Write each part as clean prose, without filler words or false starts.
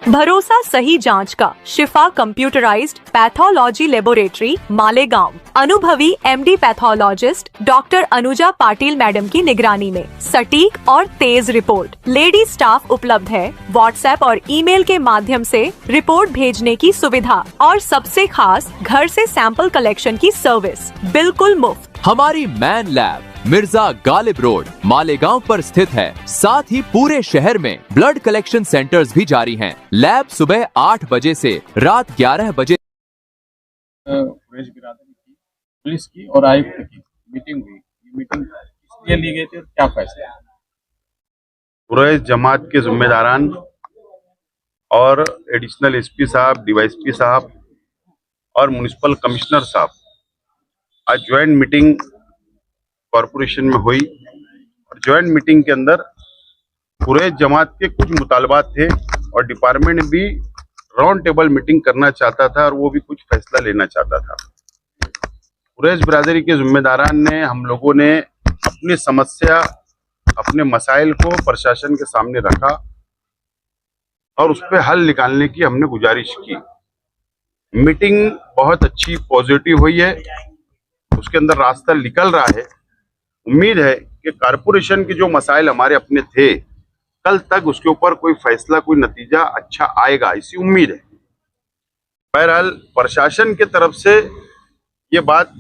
भरोसा सही जांच का शिफा कंप्यूटराइज्ड पैथोलॉजी लेबोरेटरी मालेगांव अनुभवी MD pathologist doctor Anuja Patil madam की निगरानी में सटीक और तेज रिपोर्ट। लेडी स्टाफ उपलब्ध है। व्हाट्सएप और ईमेल के माध्यम से रिपोर्ट भेजने की सुविधा और सबसे खास घर से सैंपल कलेक्शन की सर्विस बिल्कुल मुफ्त। हमारी man lab Mirza Ghalib road Malegaon पर स्थित है। साथ ही पूरे शहर में ब्लड कलेक्शन सेंटर्स भी जारी हैं। लैब सुबह 8 बजे से रात 11 बजे। कुरैश बिरादरी की, पुलिस की और आयुक्त की मीटिंग हुई। ये मीटिंग किस लिए ली गई थी और क्या फैसला? कुरैश जमात के जिम्मेदारान और एडिशनल एसपी साहब, डीवाईएसपी साहब और म्युनिसिपल कमिश्नर साहब आज ज्वाइंट मीटिंग कॉरपोरेशन में हुई और ज्वाइंट मीटिंग के अंदर कुरैश जमात के कुछ मुतालबात थे और डिपार्टमेंट भी राउंड टेबल मीटिंग करना चाहता था और वो भी कुछ फैसला लेना चाहता था। कुरैश बिरादरी के जिम्मेदारान ने, हम लोगों ने अपनी समस्या, अपने मसाइल को प्रशासन के सामने रखा और उस पर हल निकालने की हमने गुजारिश की। मीटिंग बहुत अच्छी पॉजिटिव हुई है, उसके अंदर रास्ता निकल रहा है। उम्मीद है कि कारपोरेशन के जो मसाइल हमारे अपने थे, कल तक उसके ऊपर कोई फैसला, कोई नतीजा अच्छा आएगा, ऐसी उम्मीद है। बहरहाल प्रशासन की तरफ से ये बात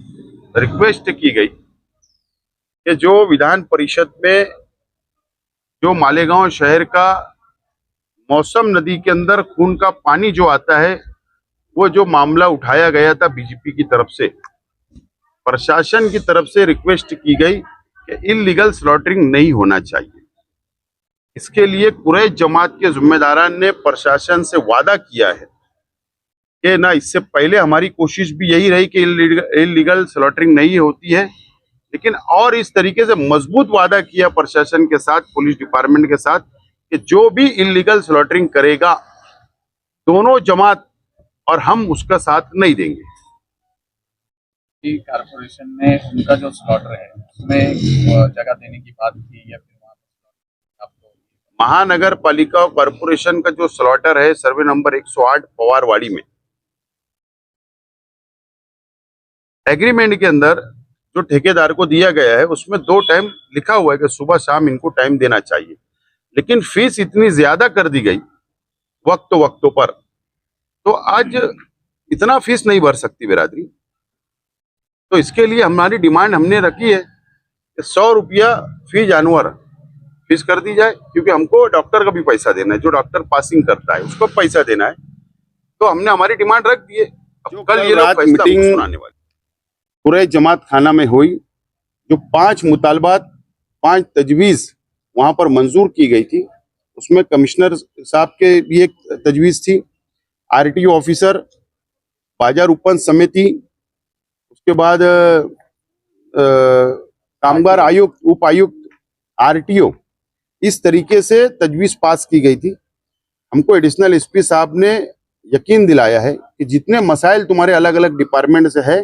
रिक्वेस्ट की गई कि जो विधान परिषद में जो मालेगांव शहर का मौसम नदी के अंदर खून का पानी जो आता है, वो जो मामला उठाया गया था बीजेपी की तरफ से, प्रशासन की तरफ से रिक्वेस्ट की गई कि इल्लीगल स्लॉटरिंग नहीं होना चाहिए। इसके लिए कुरैश जमात के जिम्मेदारान ने प्रशासन से वादा किया है कि ना, इससे पहले हमारी कोशिश भी यही रही कि इल्लीगल स्लॉटरिंग नहीं होती है, लेकिन और इस तरीके से मजबूत वादा किया प्रशासन के साथ, पुलिस डिपार्टमेंट के साथ, कि जो भी इल्लीगल स्लॉटरिंग करेगा, दोनों जमात और हम उसका साथ नहीं देंगे। कारपोरेशन ने उनका जो स्लॉटर है उसमें जगह देने की बात की या फिर आपको? महानगर पालिका और कॉरपोरेशन का जो स्लॉटर है सर्वे नंबर 108 पवारवाड़ी में, एग्रीमेंट के अंदर जो ठेकेदार को दिया गया है उसमें 2 टाइम लिखा हुआ है कि सुबह शाम इनको टाइम देना चाहिए, लेकिन फीस इतनी ज्यादा कर दी गई वक्तों पर, तो आज इतना फीस नहीं भर सकती बिरादरी। तो इसके लिए हमारी डिमांड हमने रखी है कि 100 रुपया फी जानवर फीस कर दी जाए, क्योंकि हमको डॉक्टर का भी पैसा देना है, जो डॉक्टर पासिंग करता है उसको पैसा देना है। तो हमने हमारी डिमांड रख दी है। कल ये रात मीटिंग सुनाने वाली कुरैश जमात खाना में हुई, जो 5 मुतालबात, 5 तजवीज़ वहां पर मंजूर की गई थी, उसमें कमिश्नर साहब के भी एक तजवीज़ थी, आरटीओ ऑफिसर, बाजार उपन समिति, उसके बाद कामगार आयुक्त, उपायुक्त, आरटीओ, इस तरीके से तजवीज़ पास की गई थी। हमको एडिशनल एसपी साहब ने यकीन दिलाया है कि जितने मसाइल तुम्हारे अलग अलग डिपार्टमेंट से है,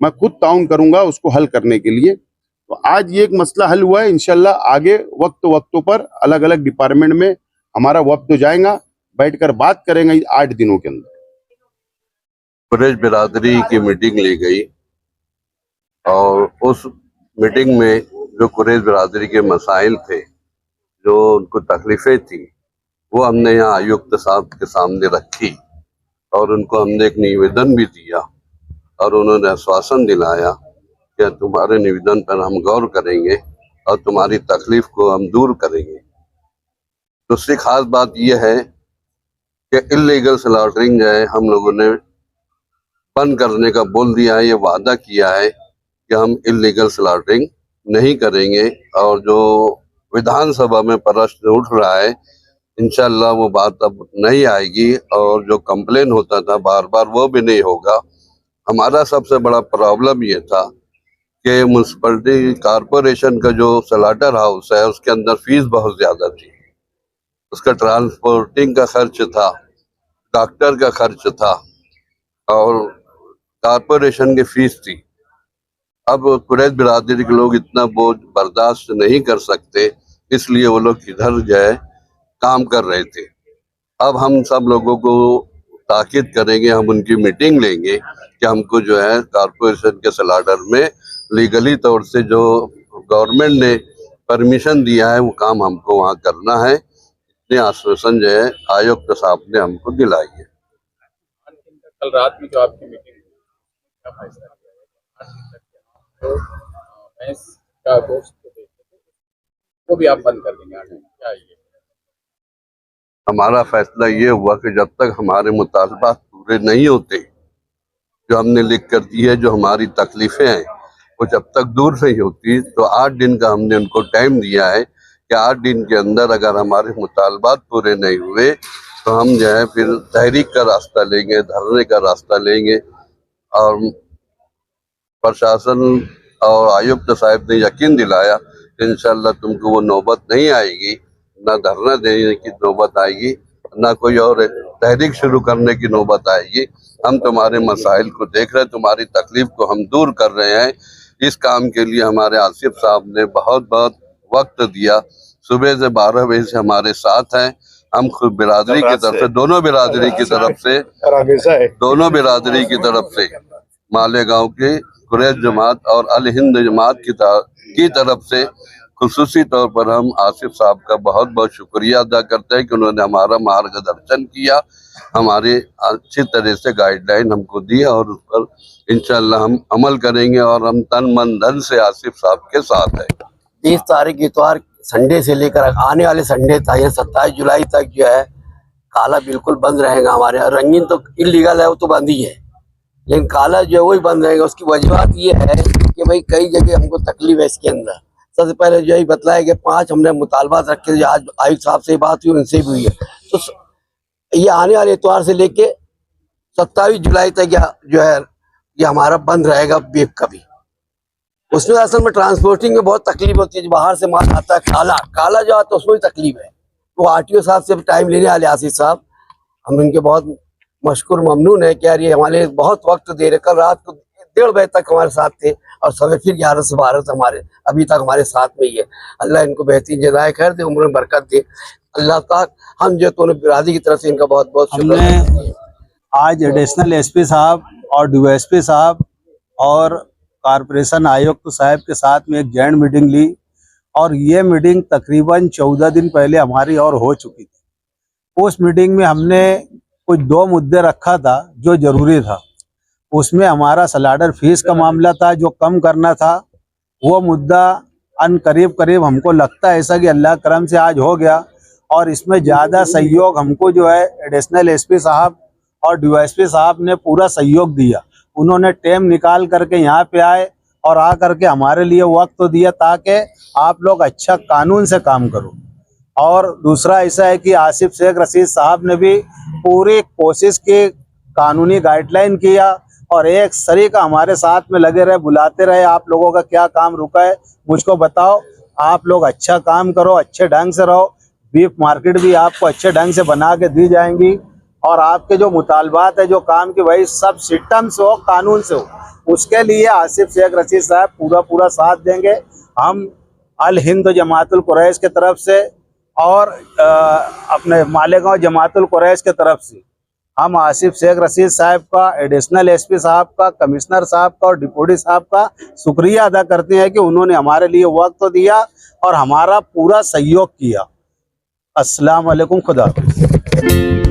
मैं खुद ताउन करूंगा उसको हल करने के लिए। तो आज ये एक मसला हल हुआ है। इंशाल्लाह आगे वक्तों पर अलग अलग डिपार्टमेंट में हमारा वक्त जाएगा, बैठकर बात करेंगे 8 दिनों के अंदर। कुरैश बिरादरी की मीटिंग ली गई और उस मीटिंग में जो कुरैश बिरादरी के मसाइल थे, जो उनको तकलीफें थी, वो हमने यहाँ आयुक्त साहब के सामने रखी और उनको हमने एक निवेदन भी दिया और उन्होंने आश्वासन दिलाया कि तुम्हारे निवेदन पर हम गौर करेंगे और तुम्हारी तकलीफ को हम दूर करेंगे। दूसरी खास बात यह है कि इल्लीगल स्लॉटरिंग जो है हम लोगों ने बंद करने का बोल दिया है, ये वादा किया है कि हम इल्लीगल स्लॉटरिंग नहीं करेंगे। और जो विधानसभा में प्रश्न उठ रहा है, इंशाल्लाह वो बात अब नहीं आएगी और जो कंप्लेन होता था बार बार वो भी नहीं होगा। हमारा सबसे बड़ा प्रॉब्लम ये था कि म्यूनसिपलिटी कॉरपोरेशन का जो स्लॉटर हाउस है उसके अंदर फीस बहुत ज़्यादा थी, उसका ट्रांसपोर्टिंग का खर्च था, डॉक्टर का खर्च था और कॉरपोरेशन की फीस थी। अब कुरैश बिरादरी के लोग इतना बोझ बर्दाश्त नहीं कर सकते, इसलिए वो लोग इधर जो है काम कर रहे थे। अब हम सब लोगों को ताकीद करेंगे, हम उनकी मीटिंग लेंगे कि हमको जो है कॉरपोरेशन के सलाडर में लीगली तौर से जो गवर्नमेंट ने परमिशन दिया है वो काम हमको वहाँ करना है। इतने आश्वासन जो है आयुक्त साहब ने हमको दिलाई है। कल रात में जो आपकी मीटिंग हुई, क्या फैसला किया है? 8 दिन तक जो भैंस का गोश्त को बेचते थे वो भी आप बंद कर देंगे 8 दिन, क्या ये? हमारा फैसला ये हुआ कि जब तक हमारे मुतालबात पूरे नहीं होते, जो हमने लिख कर दी है, जो हमारी तकलीफें हैं वो जब तक दूर नहीं होती, तो 8 दिन का हमने उनको टाइम दिया है कि 8 दिन के अंदर अगर हमारे मुतालबात पूरे नहीं हुए तो हम जो है फिर तहरीक का रास्ता लेंगे, धरने का रास्ता लेंगे। और प्रशासन और आयुक्त साहब ने यकीन दिलाया कि इंशाल्लाह तुमको वो नौबत नहीं आएगी, ना धरना देने की नौबत आएगी, ना कोई और तहरीक शुरू करने की नौबत आएगी। हम तुम्हारे मसाइल को देख रहे हैं, तुम्हारी तकलीफ को हम दूर कर रहे हैं। इस काम के लिए हमारे आसिफ साहब ने बहुत बहुत वक्त दिया, सुबह से 12 बजे से हमारे साथ हैं। हम खुद बिरादरी की तरफ से, दोनों बिरादरी की तरफ से, मालेगांव की कुरैश जमात और अल हिंद जमात की तरफ से खुसूसी तौर पर हम आसिफ साहब का बहुत बहुत शुक्रिया अदा करते हैं कि उन्होंने हमारा मार्गदर्शन किया, हमारी अच्छी तरह से गाइडलाइन हमको दी और उस पर इंशाल्लाह हम अमल करेंगे और हम तन मन धन से आसिफ साहब के साथ हैं। 30 तारीख इतवार संडे से लेकर आने वाले संडे तक या 27 जुलाई तक जो है काला बिल्कुल बंद रहेगा हमारे। रंगीन तो इलीगल है, वो तो बंद ही है, लेकिन काला जो है वही बंद रहेगा। उसकी वजह ये है कि भाई कई जगह हमको तकलीफ है इसके अंदर। सबसे पहले जो है बताया कि 5 हमने मुतालबात रखे, जो आज आयुक्त साहब से बात हुई उनसे भी हुई है। तो ये आने वाले इतवार से लेके 27 जुलाई तक जो है ये हमारा बंद रहेगा बीफ का भी। उसमें असल में ट्रांसपोर्टिंग में बहुत तकलीफ होती है, जो बाहर से माल आता है काला जो आता है उसमें भी तकलीफ है। वो आरटीओ साहब से टाइम लेने वाले आसिफ साहब, हम इनके बहुत मशकूर ममनून है कि यार ये हमारे बहुत वक्त दे रहे। कल रात को 1:30 बजे तक हमारे साथ थे और सवेरे फिर 11 से 12 से हमारे अभी तक हमारे साथ में ही है। अल्लाह इनको बेहतरीन जज़ाए खैर दे, उम्र में बरकत दे अल्लाह ताक। हम जो तो बिरादरी की तरफ से इनका बहुत बहुत शुक्रिया। आज एडिशनल एसपी साहब और डीवाईएसपी साहब और कॉरपोरेशन आयुक्त साहब के साथ में एक जॉइंट मीटिंग ली और ये मीटिंग तकरीबन 14 दिन पहले हमारी और हो चुकी थी। उस मीटिंग में हमने कुछ 2 मुद्दे रखा था जो जरूरी था। उसमें हमारा सलाडर फीस का मामला था जो कम करना था। वो मुद्दा करीब हमको लगता है ऐसा कि अल्लाह करम से आज हो गया और इसमें ज़्यादा सहयोग हमको जो है एडिशनल एसपी साहब और डीवाईएसपी साहब ने पूरा सहयोग दिया। उन्होंने टाइम निकाल करके यहाँ पे आए और आ करके हमारे लिए वक्त तो दिया ताकि आप लोग अच्छा कानून से काम करो। और दूसरा ऐसा है कि आसिफ शेख रशीद साहब ने भी पूरी कोशिश की, कानूनी गाइडलाइन किया और एक सरीका हमारे साथ में लगे रहे, बुलाते रहे। आप लोगों का क्या काम रुका है मुझको बताओ, आप लोग अच्छा काम करो, अच्छे ढंग से रहो। बीफ मार्केट भी आपको अच्छे ढंग से बना के दी जाएंगी और आपके जो मुतालबात है जो काम की वही सब सिस्टम से हो, कानून से हो। उसके लिए आसिफ शेख रशीद साहब पूरा साथ देंगे। हम अल हिंद जमातुल कुरैश के तरफ से और अपने मालेगांव जमातुल कुरैश के तरफ से हम आसिफ शेख रशीद साहब का, एडिशनल एसपी साहब का, कमिश्नर साहब का और डिप्टी साहब का शुक्रिया अदा करते हैं कि उन्होंने हमारे लिए वक्त दिया और हमारा पूरा सहयोग किया। अस्सलाम वालेकुम, खुदा हाफिज़।